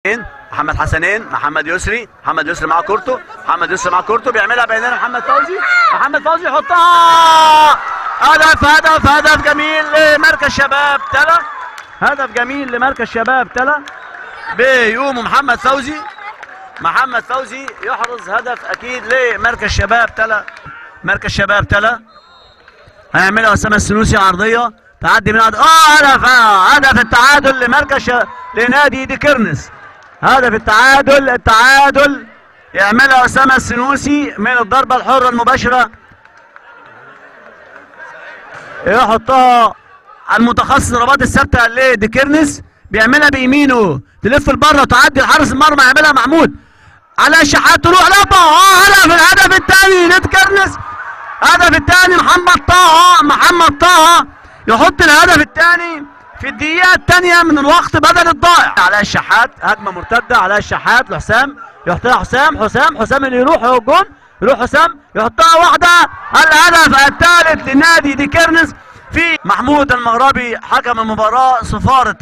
محمد حسنين، محمد يسري مع كورته، بيعملها بيننا محمد فوزي يحطها. هدف جميل لمركز شباب تلا، بيقوم محمد فوزي يحرز هدف اكيد لمركز شباب تلا. هيعملها اسامه السنوسي عرضيه تعدي من هدف التعادل لنادي ديكرنس. هدف التعادل يعملها اسامه السنوسي من الضربه الحره المباشره، يحطها على المتخصص ضربات الثابته لديكرنس، بيعملها بيمينه تلف لبره وتعدي لحارس المرمى، يعملها محمود على الشحات تروح الهدف الثاني لديكرنس. الهدف الثاني محمد طه يحط الهدف الثاني في الدقيقة الثانية من الوقت بدل الضائع. على الشحات هجمة مرتدة على الشحات لحسام، يحطها حسام اللي يروح هو الجون، حسام يحطها واحدة. الهدف الثالث لنادي ديكرنس في محمود المغربي حكم المباراة صفارة